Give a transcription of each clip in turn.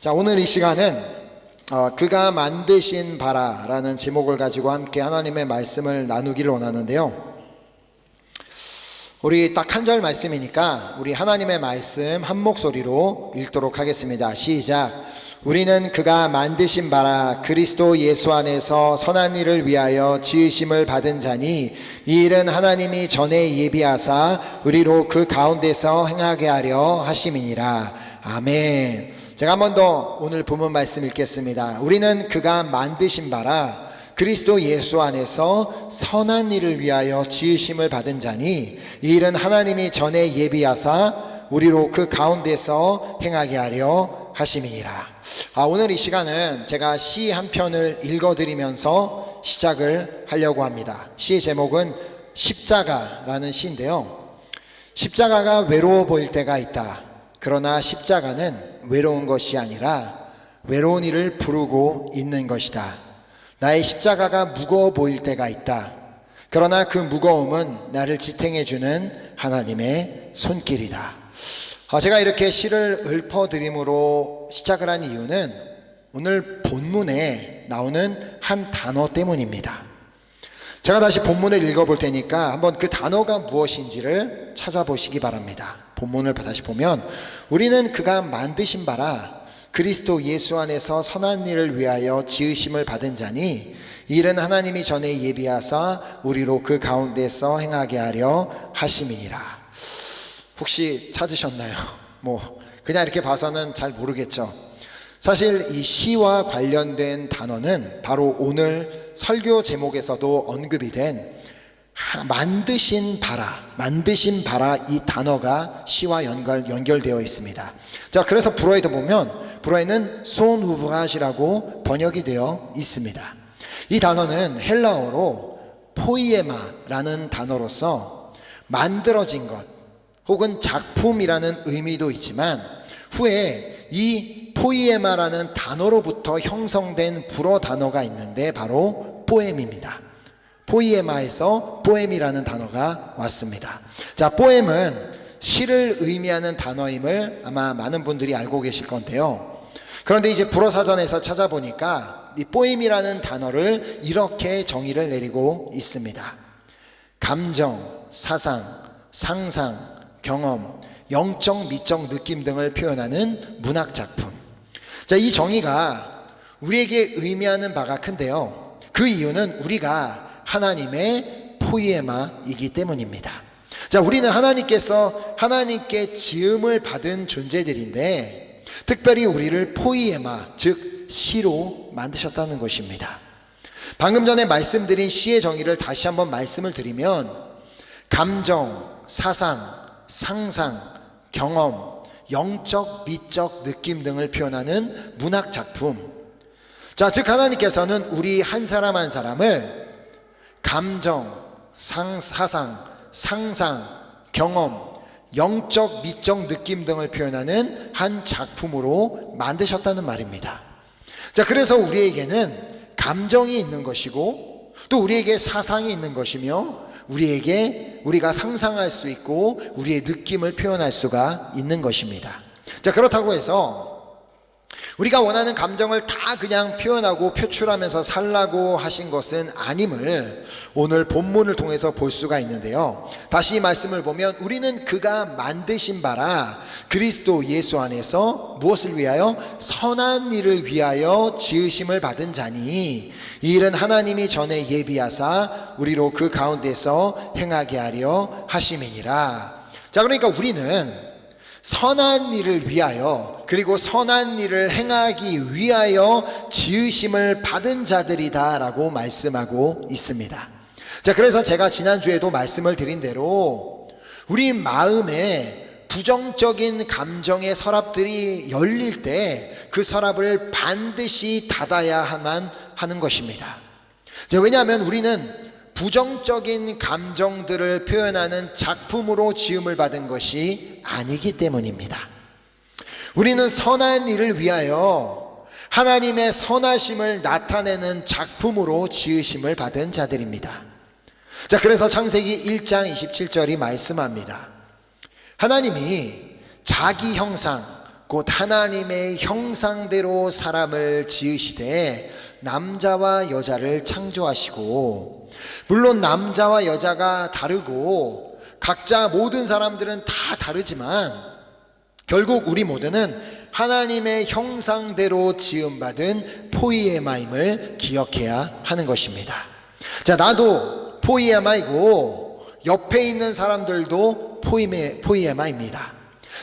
자, 오늘 이 시간은 그가 만드신 바라라는 제목을 가지고 함께 하나님의 말씀을 나누기를 원하는데요. 우리 딱 한 절 말씀이니까 우리 하나님의 말씀 한 목소리로 읽도록 하겠습니다. 시작. 우리는 그가 만드신 바라 그리스도 예수 안에서 선한 일을 위하여 지으심을 받은 자니 이 일은 하나님이 전에 예비하사 우리로 그 가운데서 행하게 하려 하심이니라. 아멘. 제가 한 번 더 오늘 본문 말씀 읽겠습니다. 우리는 그가 만드신 바라 그리스도 예수 안에서 선한 일을 위하여 지으심을 받은 자니 이 일은 하나님이 전에 예비하사 우리로 그 가운데서 행하게 하려 하심이니라. 오늘 이 시간은 제가 시 한 편을 읽어드리면서 시작을 하려고 합니다. 시의 제목은 십자가라는 시인데요. 십자가가 외로워 보일 때가 있다. 그러나 십자가는 외로운 것이 아니라 외로운 이를 부르고 있는 것이다. 나의 십자가가 무거워 보일 때가 있다. 그러나 그 무거움은 나를 지탱해주는 하나님의 손길이다. 제가 이렇게 시를 읊어드림으로 시작을 한 이유는 오늘 본문에 나오는 한 단어 때문입니다. 제가 다시 본문을 읽어볼 테니까 한번 그 단어가 무엇인지를 찾아보시기 바랍니다. 본문을 다시 보면 우리는 그가 만드신 바라 그리스도 예수 안에서 선한 일을 위하여 지으심을 받은 자니 이 일은 하나님이 전에 예비하사 우리로 그 가운데서 행하게 하려 하심이니라. 혹시 찾으셨나요? 그냥 이렇게 봐서는 잘 모르겠죠. 사실 이 시와 관련된 단어는 바로 오늘 설교 제목에서도 언급이 된 만드신 바라 이 단어가 시와 연결되어 있습니다. 자, 그래서 불어에도 보면 불어에는 손 우브라시라고 번역이 되어 있습니다. 이 단어는 헬라어로 포이에마라는 단어로서 만들어진 것 혹은 작품이라는 의미도 있지만 후에 이 포이에마라는 단어로부터 형성된 불어 단어가 있는데 바로 포엠입니다. 포이에마에서 포엠이라는 단어가 왔습니다. 자, 포엠은 시를 의미하는 단어임을 아마 많은 분들이 알고 계실 건데요. 그런데 이제 불어사전에서 찾아보니까 이 포엠이라는 단어를 이렇게 정의를 내리고 있습니다. 감정, 사상, 상상, 경험, 영적, 미적 느낌 등을 표현하는 문학작품. 자, 이 정의가 우리에게 의미하는 바가 큰데요. 그 이유는 우리가 하나님의 포이에마이기 때문입니다. 자, 우리는 하나님께 지음을 받은 존재들인데 특별히 우리를 포이에마, 즉 시로 만드셨다는 것입니다. 방금 전에 말씀드린 시의 정의를 다시 한번 말씀을 드리면 감정, 사상, 상상, 경험, 영적, 미적 느낌 등을 표현하는 문학작품. 자, 즉 하나님께서는 우리 한 사람 한 사람을 감정, 사상, 상상, 경험, 영적, 미적 느낌 등을 표현하는 한 작품으로 만드셨다는 말입니다. 자, 그래서 우리에게는 감정이 있는 것이고 또 우리에게 사상이 있는 것이며 우리가 상상할 수 있고 우리의 느낌을 표현할 수가 있는 것입니다. 자, 그렇다고 해서 우리가 원하는 감정을 다 그냥 표현하고 표출하면서 살라고 하신 것은 아님을 오늘 본문을 통해서 볼 수가 있는데요. 다시 이 말씀을 보면 우리는 그가 만드신 바라 그리스도 예수 안에서 무엇을 위하여? 선한 일을 위하여 지으심을 받은 자니 이 일은 하나님이 전에 예비하사 우리로 그 가운데서 행하게 하려 하심이니라. 자, 그러니까 우리는 선한 일을 위하여 그리고 선한 일을 행하기 위하여 지으심을 받은 자들이다 라고 말씀하고 있습니다. 자, 그래서 제가 지난주에도 말씀을 드린 대로 우리 마음에 부정적인 감정의 서랍들이 열릴 때 그 서랍을 반드시 닫아야만 하는 것입니다. 자, 왜냐하면 우리는 부정적인 감정들을 표현하는 작품으로 지음을 받은 것이 아니기 때문입니다. 우리는 선한 일을 위하여 하나님의 선하심을 나타내는 작품으로 지으심을 받은 자들입니다. 자, 그래서 창세기 1장 27절이 말씀합니다. 하나님이 자기 형상 곧 하나님의 형상대로 사람을 지으시되 남자와 여자를 창조하시고, 물론 남자와 여자가 다르고 각자 모든 사람들은 다 다르지만 결국 우리 모두는 하나님의 형상대로 지음받은 포이에마임을 기억해야 하는 것입니다. 자, 나도 포이에마이고 옆에 있는 사람들도 포이에마입니다.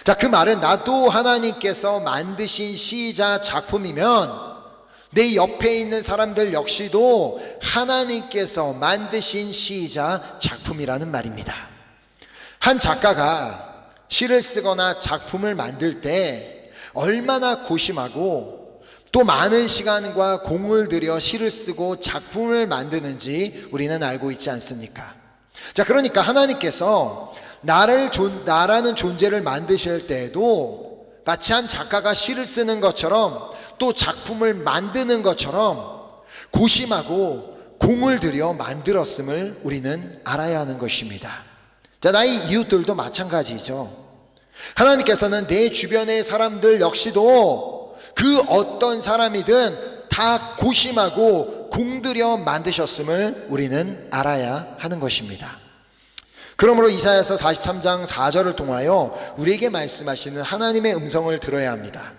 자, 그 말은 나도 하나님께서 만드신 시자 작품이면 내 옆에 있는 사람들 역시도 하나님께서 만드신 시자 작품이라는 말입니다. 한 작가가 시를 쓰거나 작품을 만들 때 얼마나 고심하고 또 많은 시간과 공을 들여 시를 쓰고 작품을 만드는지 우리는 알고 있지 않습니까? 자, 그러니까 하나님께서 나라는 존재를 만드실 때에도 마치 한 작가가 시를 쓰는 것처럼 또 작품을 만드는 것처럼 고심하고 공을 들여 만들었음을 우리는 알아야 하는 것입니다. 자, 나의 이웃들도 마찬가지죠. 하나님께서는 내 주변의 사람들 역시도 그 어떤 사람이든 다 고심하고 공들여 만드셨음을 우리는 알아야 하는 것입니다. 그러므로 이사야서 43장 4절을 통하여 우리에게 말씀하시는 하나님의 음성을 들어야 합니다.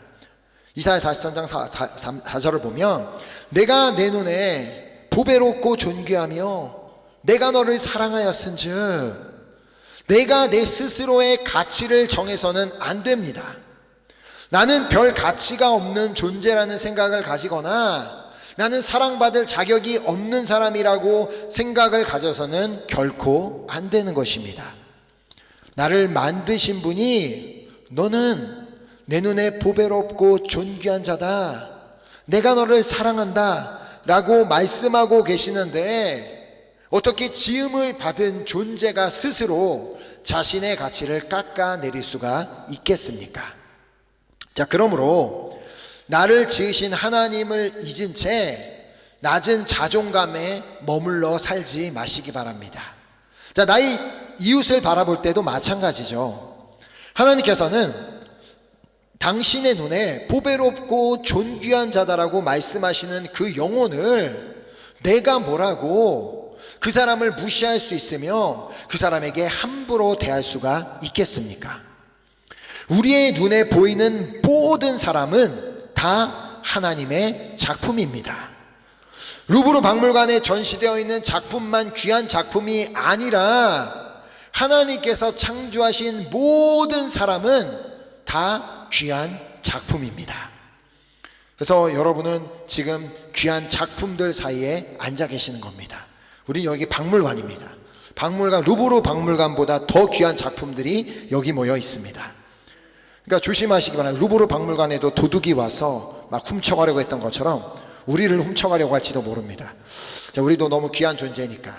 이사야 43장 4절을 보면 내가 내 눈에 보배롭고 존귀하며 내가 너를 사랑하였은즉 내가 내 스스로의 가치를 정해서는 안 됩니다. 나는 별 가치가 없는 존재라는 생각을 가지거나 나는 사랑받을 자격이 없는 사람이라고 생각을 가져서는 결코 안 되는 것입니다. 나를 만드신 분이 너는 내 눈에 보배롭고 존귀한 자다, 내가 너를 사랑한다 라고 말씀하고 계시는데 어떻게 지음을 받은 존재가 스스로 자신의 가치를 깎아내릴 수가 있겠습니까? 자, 그러므로 나를 지으신 하나님을 잊은 채 낮은 자존감에 머물러 살지 마시기 바랍니다. 자, 나의 이웃을 바라볼 때도 마찬가지죠. 하나님께서는 당신의 눈에 보배롭고 존귀한 자다라고 말씀하시는 그 영혼을 내가 뭐라고 그 사람을 무시할 수 있으며 그 사람에게 함부로 대할 수가 있겠습니까? 우리의 눈에 보이는 모든 사람은 다 하나님의 작품입니다. 루브르 박물관에 전시되어 있는 작품만 귀한 작품이 아니라 하나님께서 창조하신 모든 사람은 다 귀한 작품입니다. 그래서 여러분은 지금 귀한 작품들 사이에 앉아 계시는 겁니다. 우린 여기 박물관입니다. 박물관, 루브르 박물관보다 더 귀한 작품들이 여기 모여 있습니다. 그러니까 조심하시기 바랍니다. 루브르 박물관에도 도둑이 와서 막 훔쳐가려고 했던 것처럼 우리를 훔쳐가려고 할지도 모릅니다. 자, 우리도 너무 귀한 존재니까.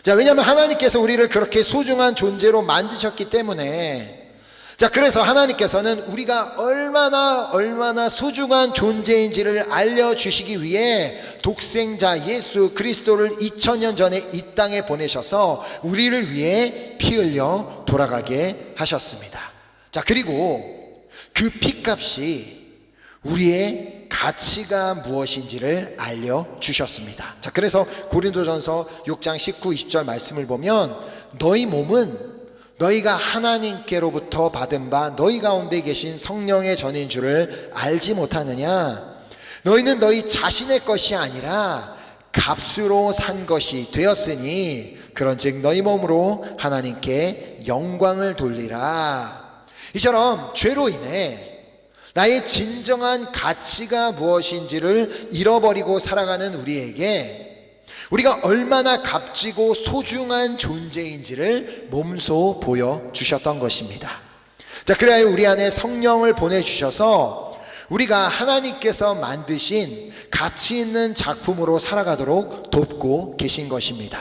자, 왜냐하면 하나님께서 우리를 그렇게 소중한 존재로 만드셨기 때문에, 자, 그래서 하나님께서는 우리가 얼마나 소중한 존재인지를 알려주시기 위해 독생자 예수 그리스도를 2000년 전에 이 땅에 보내셔서 우리를 위해 피 흘려 돌아가게 하셨습니다. 자, 그리고 그 피값이 우리의 가치가 무엇인지를 알려주셨습니다. 자, 그래서 고린도전서 6장 19, 20절 말씀을 보면 너희 몸은 너희가 하나님께로부터 받은 바 너희 가운데 계신 성령의 전인 줄을 알지 못하느냐? 너희는 너희 자신의 것이 아니라 값으로 산 것이 되었으니 그런즉 너희 몸으로 하나님께 영광을 돌리라. 이처럼 죄로 인해 나의 진정한 가치가 무엇인지를 잃어버리고 살아가는 우리에게 우리가 얼마나 값지고 소중한 존재인지를 몸소 보여주셨던 것입니다. 자, 그래야 우리 안에 성령을 보내주셔서 우리가 하나님께서 만드신 가치 있는 작품으로 살아가도록 돕고 계신 것입니다.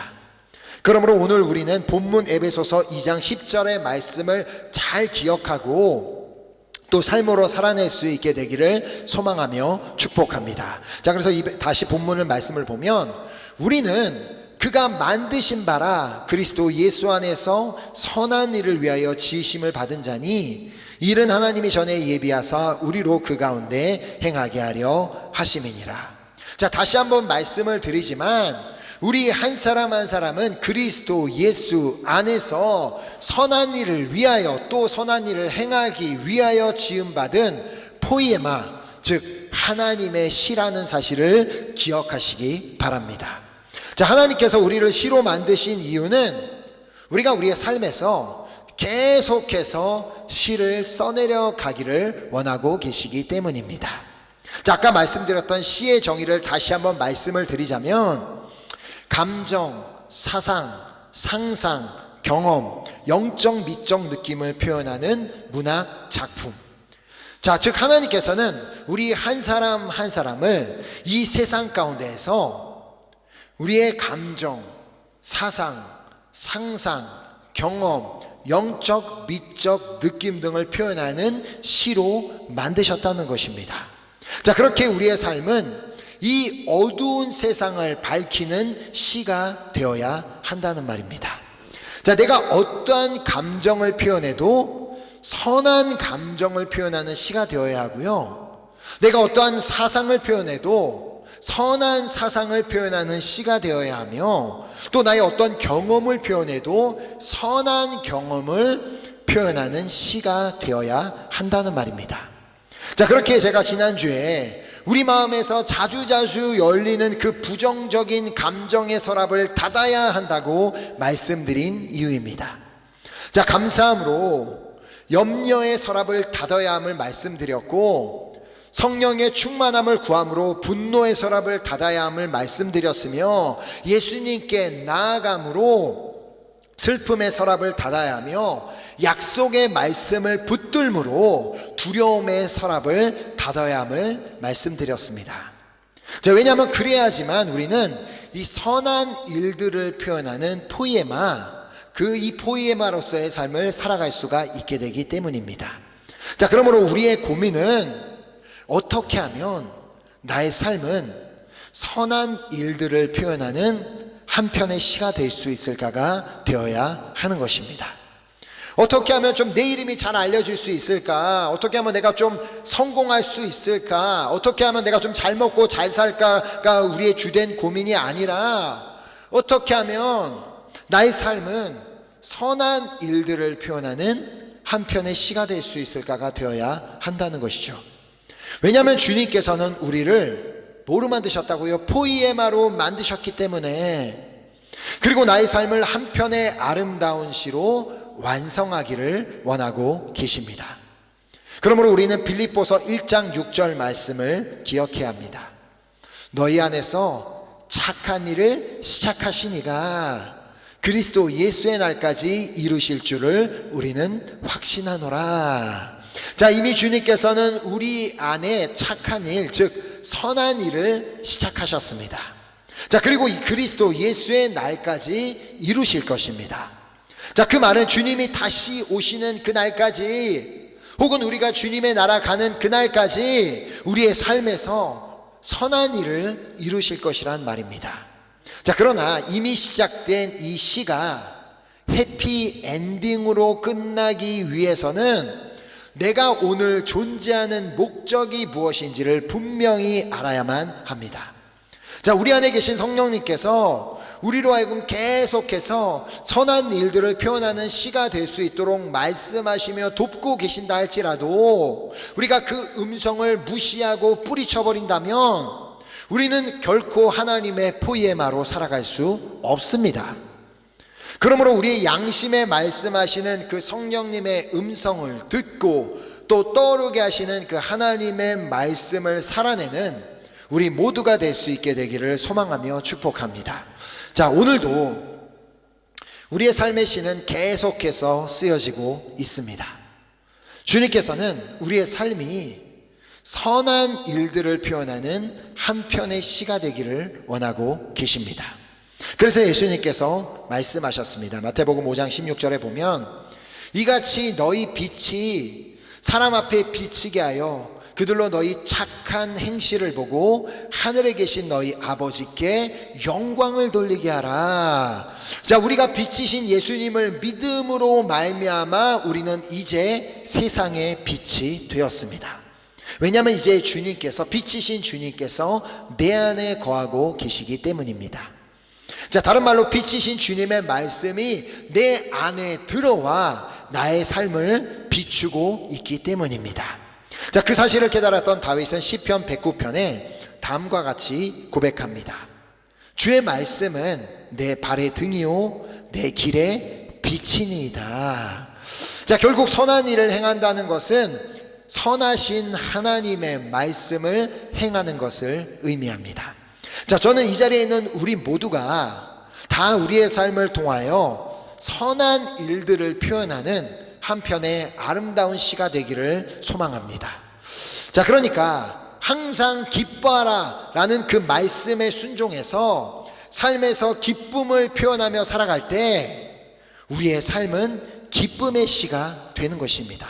그러므로 오늘 우리는 본문 에베소서 2장 10절의 말씀을 잘 기억하고 또 삶으로 살아낼 수 있게 되기를 소망하며 축복합니다. 자, 그래서 다시 본문을 말씀을 보면 우리는 그가 만드신 바라 그리스도 예수 안에서 선한 일을 위하여 지으심을 받은 자니 이는 하나님이 전에 예비하사 우리로 그 가운데 행하게 하려 하심이니라. 자, 다시 한번 말씀을 드리지만 우리 한 사람 한 사람은 그리스도 예수 안에서 선한 일을 위하여 또 선한 일을 행하기 위하여 지음받은 포이에마, 즉 하나님의 씨라는 사실을 기억하시기 바랍니다. 자, 하나님께서 우리를 씨로 만드신 이유는 우리가 우리의 삶에서 계속해서 씨를 써내려 가기를 원하고 계시기 때문입니다. 자, 아까 말씀드렸던 씨의 정의를 다시 한번 말씀을 드리자면 감정, 사상, 상상, 경험, 영적 미적 느낌을 표현하는 문학 작품. 자, 즉 하나님께서는 우리 한 사람 한 사람을 이 세상 가운데에서 우리의 감정, 사상, 상상, 경험, 영적, 미적 느낌 등을 표현하는 시로 만드셨다는 것입니다. 자, 그렇게 우리의 삶은 이 어두운 세상을 밝히는 시가 되어야 한다는 말입니다. 자, 내가 어떠한 감정을 표현해도 선한 감정을 표현하는 시가 되어야 하고요. 내가 어떠한 사상을 표현해도 선한 사상을 표현하는 시가 되어야 하며 또 나의 어떤 경험을 표현해도 선한 경험을 표현하는 시가 되어야 한다는 말입니다. 자, 그렇게 제가 지난주에 우리 마음에서 자주자주 열리는 그 부정적인 감정의 서랍을 닫아야 한다고 말씀드린 이유입니다. 자, 감사함으로 염려의 서랍을 닫아야 함을 말씀드렸고 성령의 충만함을 구함으로 분노의 서랍을 닫아야 함을 말씀드렸으며 예수님께 나아감으로 슬픔의 서랍을 닫아야 하며 약속의 말씀을 붙들므로 두려움의 서랍을 닫아야 함을 말씀드렸습니다. 자, 왜냐하면 그래야지만 우리는 이 선한 일들을 표현하는 포이에마, 이 포이에마로서의 삶을 살아갈 수가 있게 되기 때문입니다. 자, 그러므로 우리의 고민은 어떻게 하면 나의 삶은 선한 일들을 표현하는 한편의 시가 될 수 있을까가 되어야 하는 것입니다. 어떻게 하면 좀 내 이름이 잘 알려질 수 있을까? 어떻게 하면 내가 좀 성공할 수 있을까? 어떻게 하면 내가 좀 잘 먹고 잘 살까가 우리의 주된 고민이 아니라 어떻게 하면 나의 삶은 선한 일들을 표현하는 한편의 시가 될 수 있을까가 되어야 한다는 것이죠. 왜냐하면 주님께서는 우리를 뭐로 만드셨다고요? 포이에마로 만드셨기 때문에, 그리고 나의 삶을 한편의 아름다운 시로 완성하기를 원하고 계십니다. 그러므로 우리는 빌립보서 1장 6절 말씀을 기억해야 합니다. 너희 안에서 착한 일을 시작하시니가 그리스도 예수의 날까지 이루실 줄을 우리는 확신하노라. 자, 이미 주님께서는 우리 안에 착한 일, 즉 선한 일을 시작하셨습니다. 자, 그리고 이 그리스도 예수의 날까지 이루실 것입니다. 자, 그 말은 주님이 다시 오시는 그 날까지, 혹은 우리가 주님의 나라 가는 그 날까지 우리의 삶에서 선한 일을 이루실 것이란 말입니다. 자, 그러나 이미 시작된 이 시가 해피 엔딩으로 끝나기 위해서는 내가 오늘 존재하는 목적이 무엇인지를 분명히 알아야만 합니다. 자, 우리 안에 계신 성령님께서 우리로 하여금 계속해서 선한 일들을 표현하는 시가 될 수 있도록 말씀하시며 돕고 계신다 할지라도 우리가 그 음성을 무시하고 뿌리쳐버린다면 우리는 결코 하나님의 포이에마로 살아갈 수 없습니다. 그러므로 우리의 양심에 말씀하시는 그 성령님의 음성을 듣고 또 떠오르게 하시는 그 하나님의 말씀을 살아내는 우리 모두가 될 수 있게 되기를 소망하며 축복합니다. 자, 오늘도 우리의 삶의 시는 계속해서 쓰여지고 있습니다. 주님께서는 우리의 삶이 선한 일들을 표현하는 한편의 시가 되기를 원하고 계십니다. 그래서 예수님께서 말씀하셨습니다. 마태복음 5장 16절에 보면 이같이 너희 빛이 사람 앞에 비치게 하여 그 그들로 너희 착한 행실을 보고 하늘에 계신 너희 아버지께 영광을 돌리게 하라. 자, 우리가 빛이신 예수님을 믿음으로 말미암아 우리는 이제 세상의 빛이 되었습니다. 왜냐하면 이제 주님께서, 빛이신 주님께서 내 안에 거하고 계시기 때문입니다. 자, 다른 말로 빛이신 주님의 말씀이 내 안에 들어와 나의 삶을 비추고 있기 때문입니다. 자, 그 사실을 깨달았던 다윗은 시편 109편에 다음과 같이 고백합니다. 주의 말씀은 내 발의 등이요 내 길의 빛이니이다. 자, 결국 선한 일을 행한다는 것은 선하신 하나님의 말씀을 행하는 것을 의미합니다. 자, 저는 이 자리에 있는 우리 모두가 다 우리의 삶을 통하여 선한 일들을 표현하는 한편의 아름다운 시가 되기를 소망합니다. 자, 그러니까 항상 기뻐하라 라는 그 말씀에 순종해서 삶에서 기쁨을 표현하며 살아갈 때 우리의 삶은 기쁨의 시가 되는 것입니다.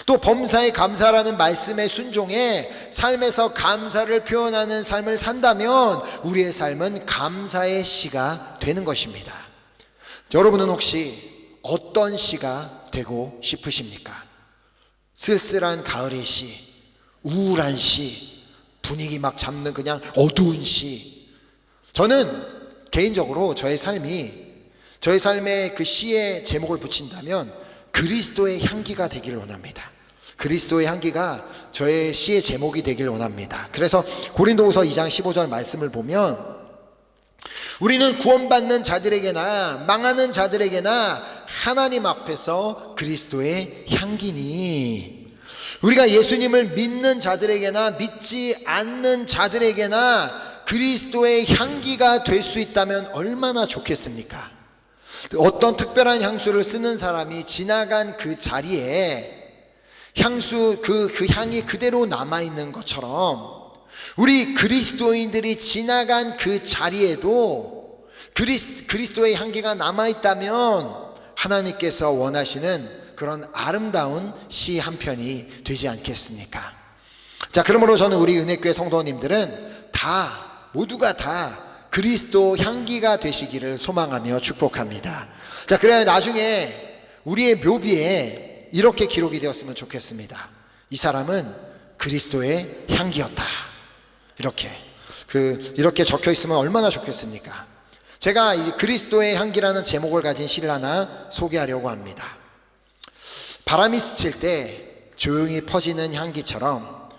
또 범사에 감사라는 말씀에 순종해 삶에서 감사를 표현하는 삶을 산다면 우리의 삶은 감사의 시가 되는 것입니다. 여러분은 혹시 어떤 시가 되고 싶으십니까? 쓸쓸한 가을의 시, 우울한 시, 분위기 막 잡는 그냥 어두운 시. 저는 개인적으로 저의 삶의 그 시의 제목을 붙인다면 그리스도의 향기가 되기를 원합니다. 그리스도의 향기가 저의 시의 제목이 되길 원합니다. 그래서 고린도후서 2장 15절 말씀을 보면 우리는 구원받는 자들에게나 망하는 자들에게나 하나님 앞에서 그리스도의 향기니, 우리가 예수님을 믿는 자들에게나 믿지 않는 자들에게나 그리스도의 향기가 될 수 있다면 얼마나 좋겠습니까? 어떤 특별한 향수를 쓰는 사람이 지나간 그 자리에 그 향이 그대로 남아있는 것처럼 우리 그리스도인들이 지나간 그 자리에도 그리스도의 향기가 남아있다면 하나님께서 원하시는 그런 아름다운 시 한 편이 되지 않겠습니까? 자, 그러므로 저는 우리 은혜교회 성도님들은 모두가 다 그리스도 향기가 되시기를 소망하며 축복합니다. 자, 그래야 나중에 우리의 묘비에 이렇게 기록이 되었으면 좋겠습니다. 이 사람은 그리스도의 향기였다. 이렇게 적혀 있으면 얼마나 좋겠습니까? 제가 이 그리스도의 향기라는 제목을 가진 시를 하나 소개하려고 합니다. 바람이 스칠 때 조용히 퍼지는 향기처럼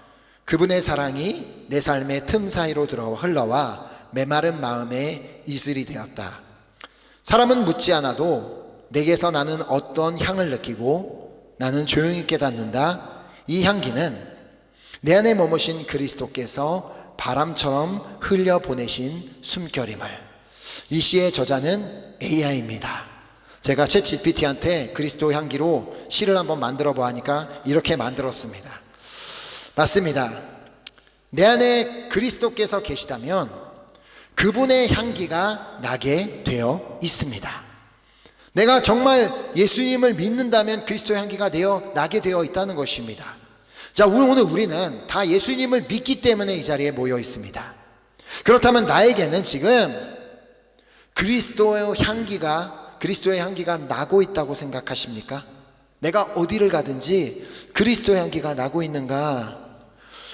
그분의 사랑이 내 삶의 틈 사이로 흘러와 메마른 마음에 이슬이 되었다. 사람은 묻지 않아도 내게서 나는 어떤 향을 느끼고 나는 조용히 깨닫는다. 이 향기는 내 안에 머무신 그리스도께서 바람처럼 흘려보내신 숨결임을. 이 시의 저자는 AI입니다. 제가 챗GPT한테 그리스도 향기로 시를 한번 만들어 보니까 이렇게 만들었습니다. 맞습니다. 내 안에 그리스도께서 계시다면 그분의 향기가 나게 되어 있습니다. 내가 정말 예수님을 믿는다면 그리스도의 향기가 나게 되어 있다는 것입니다. 자, 오늘 우리는 다 예수님을 믿기 때문에 이 자리에 모여 있습니다. 그렇다면 나에게는 지금 그리스도의 향기가 나고 있다고 생각하십니까? 내가 어디를 가든지 그리스도의 향기가 나고 있는가?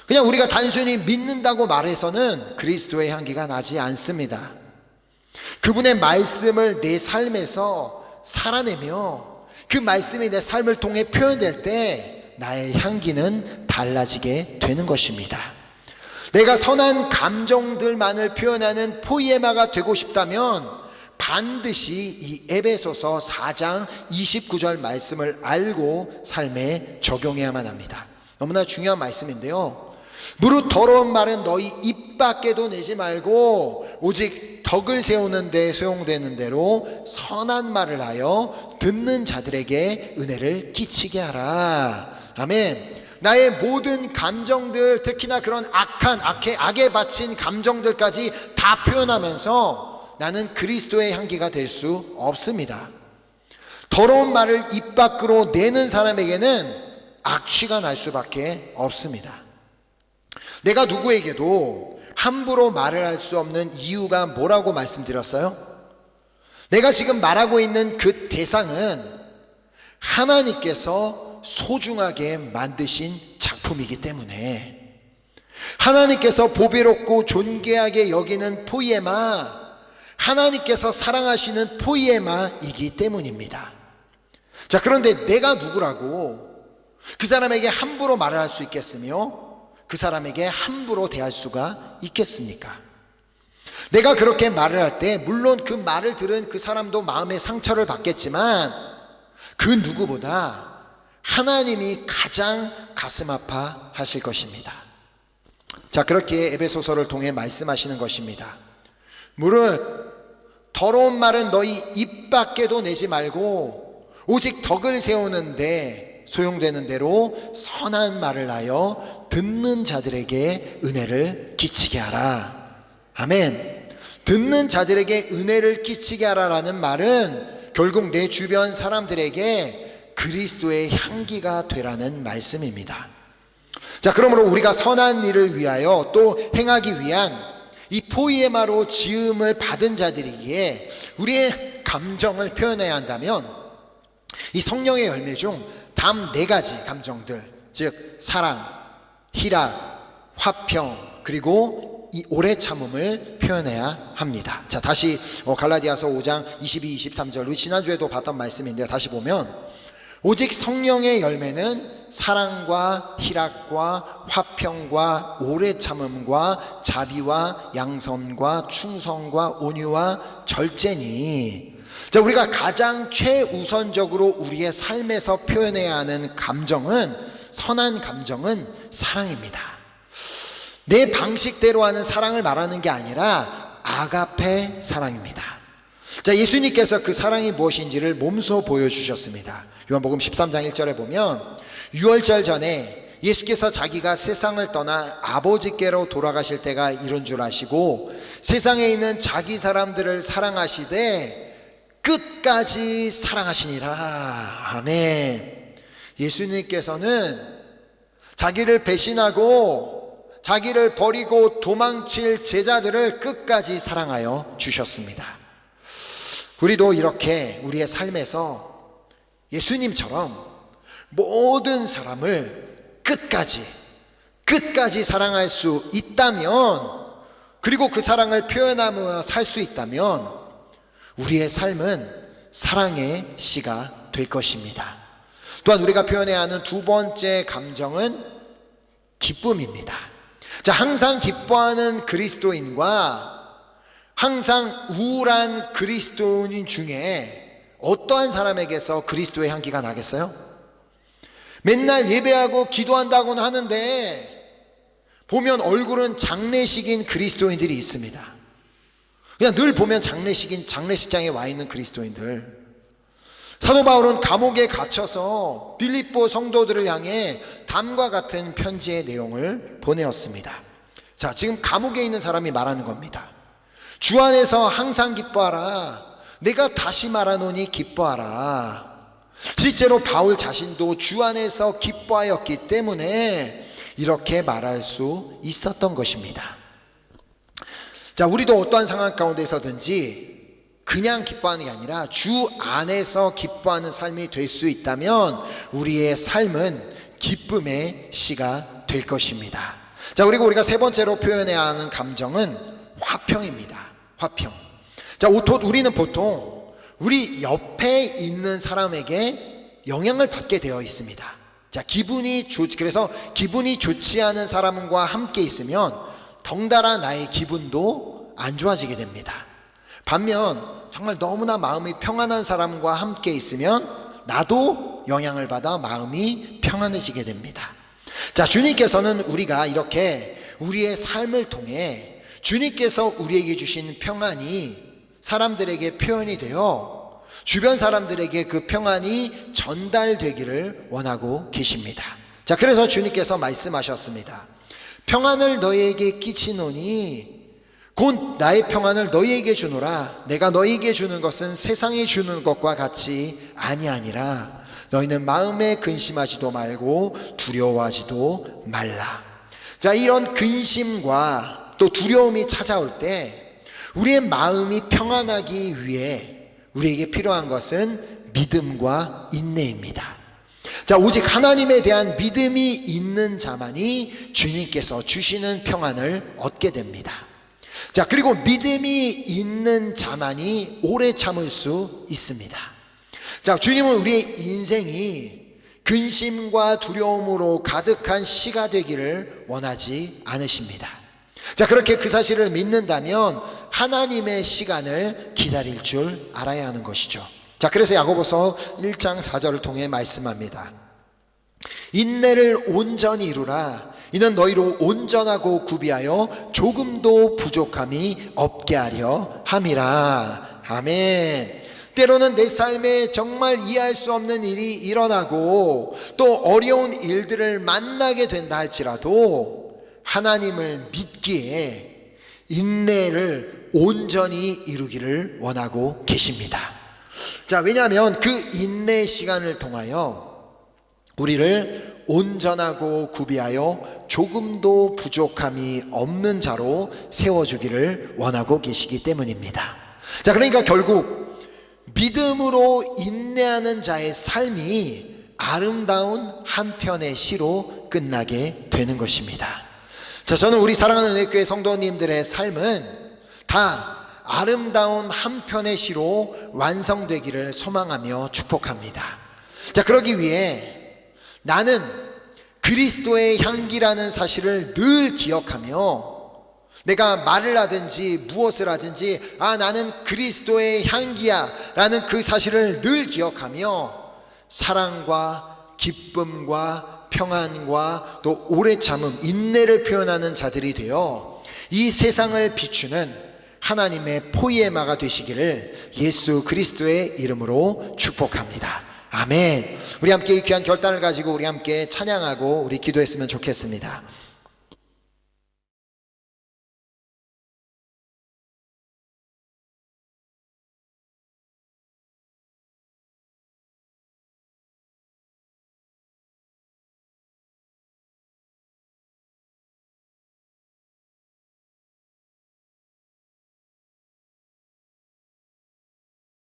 그냥 우리가 단순히 믿는다고 말해서는 그리스도의 향기가 나지 않습니다. 그분의 말씀을 내 삶에서 살아내며 그 말씀이 내 삶을 통해 표현될 때 나의 향기는 달라지게 되는 것입니다. 내가 선한 감정들만을 표현하는 포이에마가 되고 싶다면 반드시 이 에베소서 4장 29절 말씀을 알고 삶에 적용해야만 합니다. 너무나 중요한 말씀인데요, 무릇 더러운 말은 너희 입 밖에도 내지 말고 오직 덕을 세우는 데 소용되는 대로 선한 말을 하여 듣는 자들에게 은혜를 끼치게 하라. 아멘. 나의 모든 감정들, 특히나 그런 악에 바친 감정들까지 다 표현하면서 나는 그리스도의 향기가 될 수 없습니다. 더러운 말을 입 밖으로 내는 사람에게는 악취가 날 수밖에 없습니다. 내가 누구에게도 함부로 말을 할 수 없는 이유가 뭐라고 말씀드렸어요? 내가 지금 말하고 있는 그 대상은 하나님께서 소중하게 만드신 작품이기 때문에, 하나님께서 보배롭고 존귀하게 여기는 포이에마, 하나님께서 사랑하시는 포이에마이기 때문입니다. 자, 그런데 내가 누구라고 그 사람에게 함부로 말을 할 수 있겠으며 그 사람에게 함부로 대할 수가 있겠습니까? 내가 그렇게 말을 할 때 물론 그 말을 들은 그 사람도 마음의 상처를 받겠지만 그 누구보다 하나님이 가장 가슴 아파 하실 것입니다. 자, 그렇게 에베소서를 통해 말씀하시는 것입니다. 무릇 더러운 말은 너희 입 밖에도 내지 말고 오직 덕을 세우는데 소용되는 대로 선한 말을 하여 듣는 자들에게 은혜를 끼치게 하라. 아멘. 듣는 자들에게 은혜를 끼치게 하라라는 말은 결국 내 주변 사람들에게 그리스도의 향기가 되라는 말씀입니다. 자, 그러므로 우리가 선한 일을 위하여 또 행하기 위한 이 포이에마로 지음을 받은 자들이기에 우리의 감정을 표현해야 한다면 이 성령의 열매 중 다음 4가지 감정들, 즉 사랑, 희락, 화평, 그리고 이 오래 참음을 표현해야 합니다. 자, 다시 갈라디아서 5장 22, 23절, 우리 지난주에도 봤던 말씀인데 다시 보면 오직 성령의 열매는 사랑과 희락과 화평과 오래 참음과 자비와 양선과 충성과 온유와 절제니. 자, 우리가 가장 최우선적으로 우리의 삶에서 표현해야 하는 감정은, 선한 감정은 사랑입니다. 내 방식대로 하는 사랑을 말하는 게 아니라 아가페 사랑입니다. 자, 예수님께서 그 사랑이 무엇인지를 몸소 보여주셨습니다. 요한복음 13장 1절에 보면 유월절 전에 예수께서 자기가 세상을 떠나 아버지께로 돌아가실 때가 이른 줄 아시고 세상에 있는 자기 사람들을 사랑하시되 끝까지 사랑하시니라. 아멘. 예수님께서는 자기를 배신하고 자기를 버리고 도망칠 제자들을 끝까지 사랑하여 주셨습니다. 우리도 이렇게 우리의 삶에서 예수님처럼 모든 사람을 끝까지 사랑할 수 있다면, 그리고 그 사랑을 표현하며 살 수 있다면 우리의 삶은 사랑의 시가 될 것입니다. 또한 우리가 표현해야 하는 2번째 감정은 기쁨입니다. 자, 항상 기뻐하는 그리스도인과 항상 우울한 그리스도인 중에 어떠한 사람에게서 그리스도의 향기가 나겠어요? 맨날 예배하고 기도한다고는 하는데 보면 얼굴은 장례식인 그리스도인들이 있습니다. 그냥 늘 보면 장례식장에 와 있는 그리스도인들. 사도 바울은 감옥에 갇혀서 빌립보 성도들을 향해 다음과 같은 편지의 내용을 보내었습니다. 자, 지금 감옥에 있는 사람이 말하는 겁니다. 주 안에서 항상 기뻐하라. 내가 다시 말하노니 기뻐하라. 실제로 바울 자신도 주 안에서 기뻐하였기 때문에 이렇게 말할 수 있었던 것입니다. 자, 우리도 어떠한 상황 가운데서든지 그냥 기뻐하는 게 아니라 주 안에서 기뻐하는 삶이 될 수 있다면 우리의 삶은 기쁨의 시가 될 것입니다. 자, 그리고 우리가 3번째로 표현해야 하는 감정은 화평입니다. 화평. 자, 우리는 보통 우리 옆에 있는 사람에게 영향을 받게 되어 있습니다. 자, 그래서 기분이 좋지 않은 사람과 함께 있으면 덩달아 나의 기분도 안 좋아지게 됩니다. 반면 정말 너무나 마음이 평안한 사람과 함께 있으면 나도 영향을 받아 마음이 평안해지게 됩니다. 자, 주님께서는 우리가 이렇게 우리의 삶을 통해 주님께서 우리에게 주신 평안이 사람들에게 표현이 되어 주변 사람들에게 그 평안이 전달되기를 원하고 계십니다. 자, 그래서 주님께서 말씀하셨습니다. 평안을 너희에게 끼치노니 곧 나의 평안을 너희에게 주노라. 내가 너희에게 주는 것은 세상이 주는 것과 같이 아니하니라. 너희는 마음에 근심하지도 말고 두려워하지도 말라. 자, 이런 근심과 또 두려움이 찾아올 때 우리의 마음이 평안하기 위해 우리에게 필요한 것은 믿음과 인내입니다. 자, 오직 하나님에 대한 믿음이 있는 자만이 주님께서 주시는 평안을 얻게 됩니다. 자, 그리고 믿음이 있는 자만이 오래 참을 수 있습니다. 자, 주님은 우리의 인생이 근심과 두려움으로 가득한 시가 되기를 원하지 않으십니다. 자, 그렇게 그 사실을 믿는다면 하나님의 시간을 기다릴 줄 알아야 하는 것이죠. 자, 그래서 야고보서 1장 4절을 통해 말씀합니다. 인내를 온전히 이루라. 이는 너희로 온전하고 구비하여 조금도 부족함이 없게 하려 함이라. 아멘. 때로는 내 삶에 정말 이해할 수 없는 일이 일어나고 또 어려운 일들을 만나게 된다 할지라도 하나님을 믿기에 인내를 온전히 이루기를 원하고 계십니다. 자, 왜냐하면 그 인내 시간을 통하여 우리를 온전하고 구비하여 조금도 부족함이 없는 자로 세워주기를 원하고 계시기 때문입니다. 자, 그러니까 결국 믿음으로 인내하는 자의 삶이 아름다운 한 편의 시로 끝나게 되는 것입니다. 자, 저는 우리 사랑하는 은혜교회 성도님들의 삶은 다 아름다운 한 편의 시로 완성되기를 소망하며 축복합니다. 자, 그러기 위해 나는 그리스도의 향기라는 사실을 늘 기억하며 내가 말을 하든지 무엇을 하든지 나는 그리스도의 향기야 라는 그 사실을 늘 기억하며 사랑과 기쁨과 평안과 또 오래 참음, 인내를 표현하는 자들이 되어 이 세상을 비추는 하나님의 포이에마가 되시기를 예수 그리스도의 이름으로 축복합니다. 아멘. 우리 함께 이 귀한 결단을 가지고 우리 함께 찬양하고 우리 기도했으면 좋겠습니다.